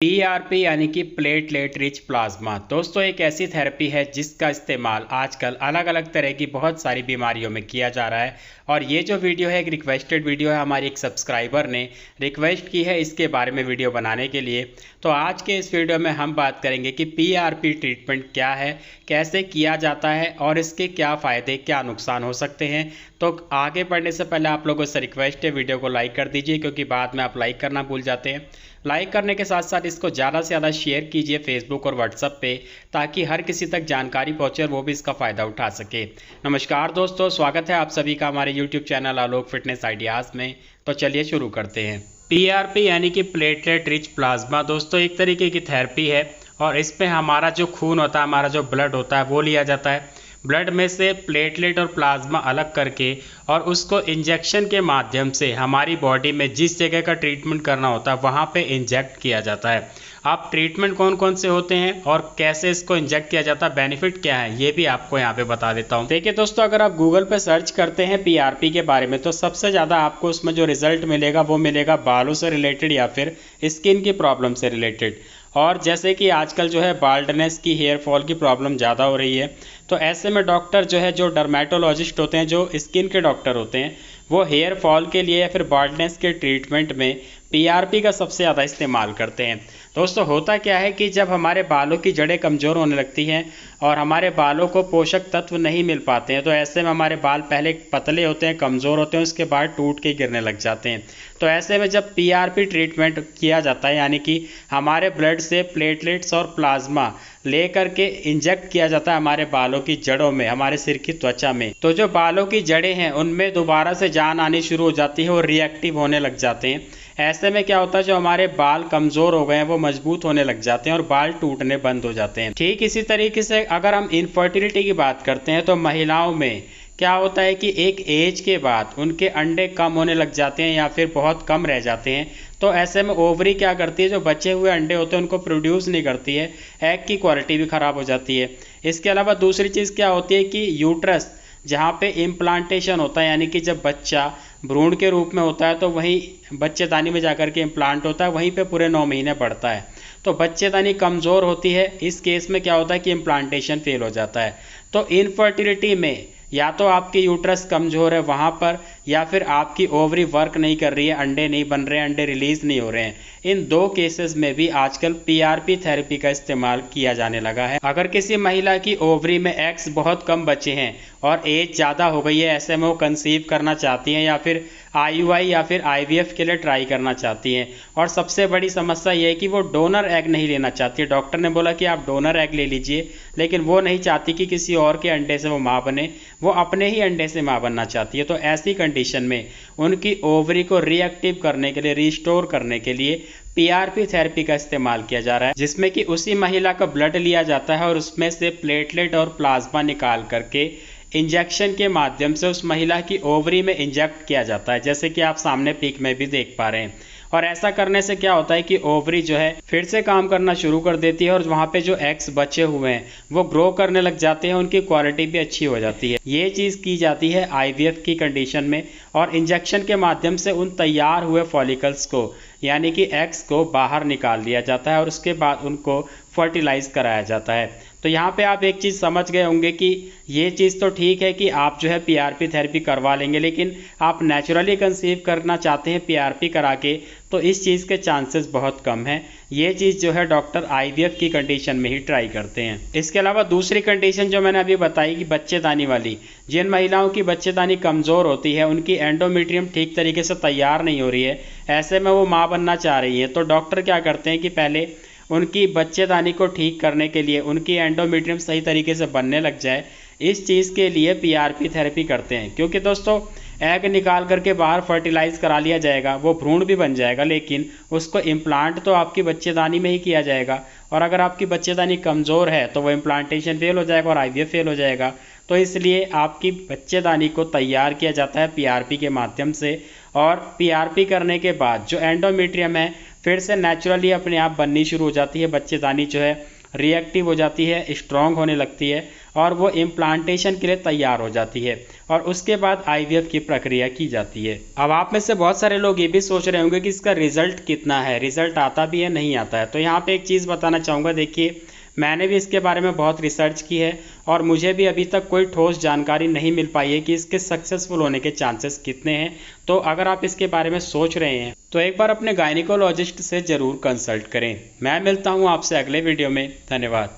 PRP यानी कि platelet rich plasma दोस्तों एक ऐसी थेरेपी है जिसका इस्तेमाल आजकल अलग अलग तरह की बहुत सारी बीमारियों में किया जा रहा है। और ये जो वीडियो है एक रिक्वेस्टेड वीडियो है, हमारी एक सब्सक्राइबर ने रिक्वेस्ट की है इसके बारे में वीडियो बनाने के लिए। तो आज के इस वीडियो में हम बात करेंगे कि पीआरपी ट्रीटमेंट क्या है, कैसे किया जाता है और इसके क्या फ़ायदे क्या नुकसान हो सकते हैं। तो आगे बढ़ने से पहले आप लोगों से रिक्वेस्ट है वीडियो को लाइक कर दीजिए, क्योंकि बाद में आप लाइक करना भूल जाते हैं। लाइक करने के साथ साथ इसको ज़्यादा से ज़्यादा शेयर कीजिए फेसबुक और व्हाट्सएप पे, ताकि हर किसी तक जानकारी पहुंचे और वो भी इसका फ़ायदा उठा सके। नमस्कार दोस्तों, स्वागत है आप सभी का हमारे यूट्यूब चैनल आलोक फिटनेस आइडियाज़ में। तो चलिए शुरू करते हैं। पीआरपी यानी कि प्लेटलेट रिच प्लाज्मा दोस्तों एक तरीके की थेरेपी है, और इसमें हमारा जो खून होता है, हमारा जो ब्लड होता है वो लिया जाता है। ब्लड में से प्लेटलेट और प्लाज्मा अलग करके और उसको इंजेक्शन के माध्यम से हमारी बॉडी में जिस जगह का ट्रीटमेंट करना होता है वहाँ पे इंजेक्ट किया जाता है। अब ट्रीटमेंट कौन कौन से होते हैं और कैसे इसको इंजेक्ट किया जाता है, बेनिफिट क्या है, ये भी आपको यहाँ पे बता देता हूँ। देखिए दोस्तों, अगर आप गूगल पे सर्च करते हैं पीआरपी के बारे में तो सबसे ज़्यादा आपको उसमें जो रिजल्ट मिलेगा वो मिलेगा बालों से रिलेटेड या फिर स्किन की प्रॉब्लम से रिलेटेड। और जैसे कि आजकल जो है बाल्डनेस की, हेयर फॉल की प्रॉब्लम ज़्यादा हो रही है, तो ऐसे में डॉक्टर जो है, जो डर्मेटोलॉजिस्ट होते हैं, जो स्किन के डॉक्टर होते हैं, वो हेयर फॉल के लिए या फिर बाल्डनेस के ट्रीटमेंट में पीआरपी का सबसे ज़्यादा इस्तेमाल करते हैं। दोस्तों होता क्या है कि जब हमारे बालों की जड़ें कमज़ोर होने लगती हैं और हमारे बालों को पोषक तत्व नहीं मिल पाते हैं, तो ऐसे में हमारे बाल पहले पतले होते हैं, कमज़ोर होते हैं, उसके बाद टूट के गिरने लग जाते हैं। तो ऐसे में जब पीआरपी ट्रीटमेंट किया जाता है, यानी कि हमारे ब्लड से प्लेटलेट्स और प्लाज्मा ले करके इंजेक्ट किया जाता है हमारे बालों की जड़ों में, हमारे सिर की त्वचा में, तो जो बालों की जड़ें हैं उनमें दोबारा से जान आनी शुरू हो जाती है और रिएक्टिव होने लग जाते हैं। ऐसे में क्या होता है, जो हमारे बाल कमज़ोर हो गए हैं वो मजबूत होने लग जाते हैं और बाल टूटने बंद हो जाते हैं। ठीक इसी तरीके से अगर हम इनफर्टिलिटी की बात करते हैं तो महिलाओं में क्या होता है कि एक एज के बाद उनके अंडे कम होने लग जाते हैं या फिर बहुत कम रह जाते हैं। तो ऐसे में ओवरी क्या करती है, जो बचे हुए अंडे होते हैं उनको प्रोड्यूस नहीं करती है, एग की क्वालिटी भी ख़राब हो जाती है। इसके अलावा दूसरी चीज़ क्या होती है कि यूट्रस जहाँ पे इम्प्लांटेशन होता है, यानी कि जब बच्चा भ्रूण के रूप में होता है तो वहीं बच्चेदानी में जाकर के इम्प्लांट होता है, वहीं पे पूरे 9 महीने बढ़ता है। तो बच्चेदानी कमज़ोर होती है, इस केस में क्या होता है कि इम्प्लांटेशन फेल हो जाता है। तो इनफर्टिलिटी में या तो आपकी यूट्रस कमज़ोर है वहाँ पर, या फिर आपकी ओवरी वर्क नहीं कर रही है, अंडे नहीं बन रहे हैं, अंडे रिलीज़ नहीं हो रहे हैं। इन दो केसेस में भी आजकल पीआरपी थेरेपी का इस्तेमाल किया जाने लगा है। अगर किसी महिला की ओवरी में एग्स बहुत कम बचे हैं और एज ज़्यादा हो गई है, ऐसे में वो कंसीव करना चाहती हैं या फिर आईयूआई या फिर आईवीएफ के लिए ट्राई करना चाहती हैं, और सबसे बड़ी समस्या ये है कि वो डोनर एग नहीं लेना चाहती है। डॉक्टर ने बोला कि आप डोनर एग ले लीजिए, लेकिन वो नहीं चाहती कि किसी और के अंडे से वो माँ बने, वो अपने ही अंडे से माँ बनना चाहती है। तो ऐसी कंडीशन में उनकी ओवरी को रीएक्टिव करने के लिए, रिस्टोर करने के लिए पीआरपी थेरेपी का इस्तेमाल किया जा रहा है, जिसमें कि उसी महिला का ब्लड लिया जाता है और उसमें से प्लेटलेट और प्लाज्मा निकाल करके इंजेक्शन के माध्यम से उस महिला की ओवरी में इंजेक्ट किया जाता है, जैसे कि आप सामने पिक में भी देख पा रहे हैं। और ऐसा करने से क्या होता है कि ओवरी जो है फिर से काम करना शुरू कर देती है और वहाँ पे जो एग्स बचे हुए हैं वो ग्रो करने लग जाते हैं, उनकी क्वालिटी भी अच्छी हो जाती है। ये चीज़ की जाती है आईवीएफ की कंडीशन में, और इंजेक्शन के माध्यम से उन तैयार हुए फॉलिकल्स को, यानी कि एग्स को बाहर निकाल दिया जाता है और उसके बाद उनको फर्टिलाइज कराया जाता है। तो यहाँ पे आप एक चीज़ समझ गए होंगे कि ये चीज़ तो ठीक है कि आप जो है पीआरपी थेरेपी करवा लेंगे, लेकिन आप नेचुरली कंसीव करना चाहते हैं पीआरपी करा के, तो इस चीज़ के चांसेस बहुत कम हैं। ये चीज़ जो है डॉक्टर आईवीएफ की कंडीशन में ही ट्राई करते हैं। इसके अलावा दूसरी कंडीशन जो मैंने अभी बताई कि बच्चेदानी वाली, जिन महिलाओं की बच्चेदानी कमज़ोर होती है, उनकी एंडोमेट्रियम ठीक तरीके से तैयार नहीं हो रही है, ऐसे में वो माँ बनना चाह रही है, तो डॉक्टर क्या करते हैं कि पहले उनकी बच्चेदानी को ठीक करने के लिए, उनकी एंडोमेट्रियम सही तरीके से बनने लग जाए, इस चीज़ के लिए पीआरपी थेरेपी करते हैं। क्योंकि दोस्तों एग निकाल करके बाहर फर्टिलाइज करा लिया जाएगा, वो भ्रूण भी बन जाएगा, लेकिन उसको इम्प्लांट तो आपकी बच्चेदानी में ही किया जाएगा, और अगर आपकी बच्चेदानी कमज़ोर है तो वो इम्प्लांटेशन फेल हो जाएगा और आईवीएफ फेल हो जाएगा। तो इसलिए आपकी बच्चेदानी को तैयार किया जाता है पीआरपी के माध्यम से, और पीआरपी करने के बाद जो एंडोमेट्रियम है फिर से नेचुरली अपने आप बननी शुरू हो जाती है, बच्चेदानी जो है रिएक्टिव हो जाती है, स्ट्रॉन्ग होने लगती है, और वो इम्प्लांटेशन के लिए तैयार हो जाती है और उसके बाद IVF की प्रक्रिया की जाती है। अब आप में से बहुत सारे लोग ये भी सोच रहे होंगे कि इसका रिजल्ट कितना है, रिजल्ट आता भी है नहीं आता है। तो यहाँ पे एक चीज़ बताना चाहूँगा, देखिए मैंने भी इसके बारे में बहुत रिसर्च की है और मुझे भी अभी तक कोई ठोस जानकारी नहीं मिल पाई है कि इसके सक्सेसफुल होने के चांसेस कितने हैं। तो अगर आप इसके बारे में सोच रहे हैं तो एक बार अपने गायनिकोलॉजिस्ट से ज़रूर कंसल्ट करें। मैं मिलता हूँ आपसे अगले वीडियो में। धन्यवाद।